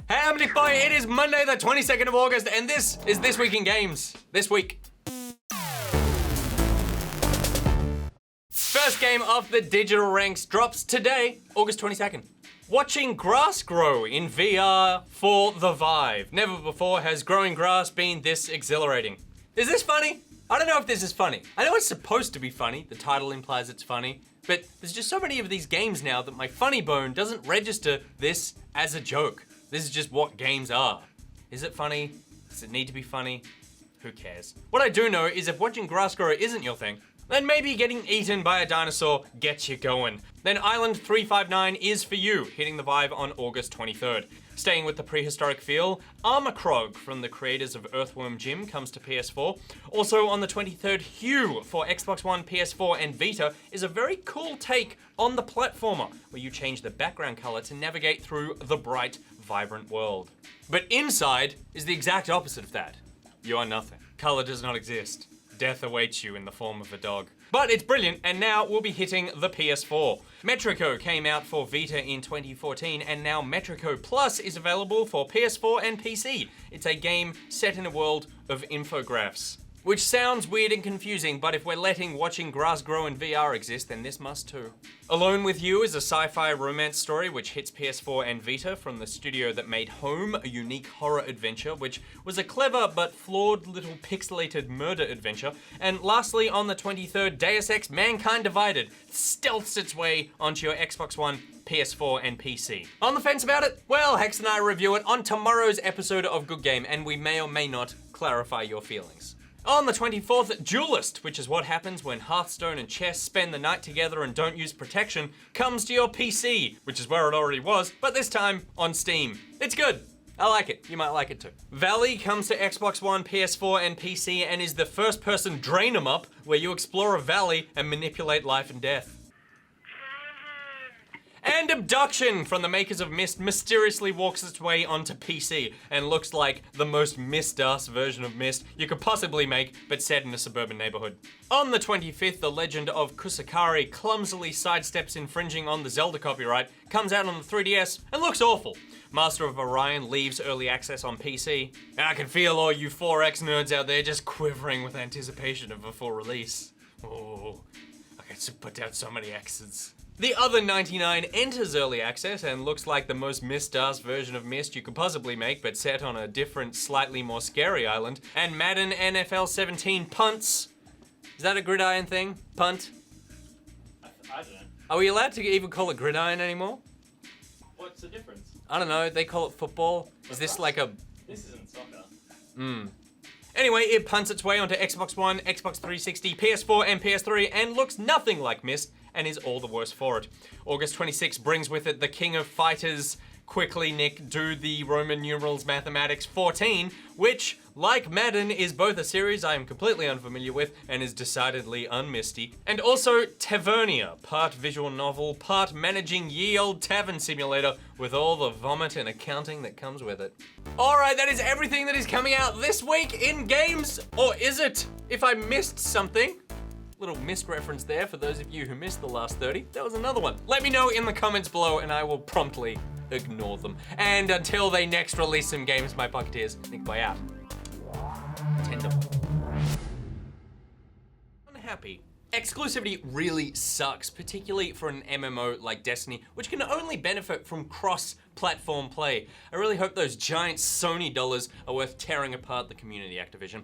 Hey, I'm Nick Boy. It is Monday, the 22nd of August, and this is This Week in Games. This week. First game of the digital ranks drops today, August 22nd. Watching grass grow in VR for the Vive. Never before has growing grass been this exhilarating. Is this funny? I don't know if this is funny. I know it's supposed to be funny. The title implies it's funny. But there's just so many of these games now that my funny bone doesn't register this as a joke. This is just what games are. Is it funny? Does it need to be funny? Who cares? What I do know is if watching grass grow isn't your thing, then maybe getting eaten by a dinosaur gets you going. Then Island 359 is for you, hitting the Vive on August 23rd. Staying with the prehistoric feel, ARMIKROG from the creators of Earthworm Jim comes to PS4. Also on the 23rd, Hue for Xbox One, PS4 and Vita is a very cool take on the platformer, where you change the background color to navigate through the bright, vibrant world. But Inside is the exact opposite of that. You are nothing. Color does not exist. Death awaits you in the form of a dog. But it's brilliant, and now we'll be hitting the PS4. METRICO came out for Vita in 2014, and now METRICO Plus is available for PS4 and PC. It's a game set in a world of infographs. Which sounds weird and confusing, but if we're letting watching grass grow in VR exist, then this must too. Alone with You is a sci-fi romance story which hits PS4 and Vita from the studio that made Home, a unique horror adventure, which was a clever but flawed little pixelated murder adventure. And lastly, on the 23rd, Deus Ex Mankind Divided stealths its way onto your Xbox One, PS4 and PC. On the fence about it? Well, Hex and I review it on tomorrow's episode of Good Game, and we may or may not clarify your feelings. On the 24th, Duelyst, which is what happens when Hearthstone and chess spend the night together and don't use protection, comes to your PC, which is where it already was, but this time on Steam. It's good. I like it. You might like it too. Valley comes to Xbox One, PS4 and PC and is the first-person drain 'em up, where you explore a valley and manipulate life and death. And Abduction from the makers of Myst mysteriously walks its way onto PC and looks like the most Myst-ass version of Myst you could possibly make, but set in a suburban neighborhood. On the 25th, The Legend of KUSAKARI clumsily sidesteps infringing on the Zelda copyright, comes out on the 3DS, and looks awful. Master of Orion leaves early access on PC, and I can feel all you 4X nerds out there just quivering with anticipation of a full release. Oh, I could put down so many X's. The Other 99 enters early access and looks like the most Myst-ass version of Myst you could possibly make, but set on a different, slightly more scary island. And Madden NFL 17 punts. Is that a gridiron thing? Punt? I don't know. Are we allowed to even call it gridiron anymore? What's the difference? I don't know, they call it football. Is this like a... This isn't soccer. Anyway, it punts its way onto Xbox One, Xbox 360, PS4 and PS3 and looks nothing like Myst and is all the worse for it. August 26 brings with it the King of Fighters, quickly Nick, do the Roman numerals mathematics 14, which, like Madden, is both a series I am completely unfamiliar with and is decidedly unmisty. And also Tavernier, part visual novel, part managing ye old tavern simulator with all the vomit and accounting that comes with it. Alright, that is everything that is coming out this week in games, or is it? If I missed something, little missed reference there for those of you who missed the last 30, that was another one. Let me know in the comments below and I will promptly ignore them. And until they next release some games, my Pocketeers, Nick Boy out. Tender. Unhappy. Exclusivity really sucks, particularly for an MMO like Destiny, which can only benefit from cross-platform play. I really hope those giant Sony dollars are worth tearing apart the community, Activision.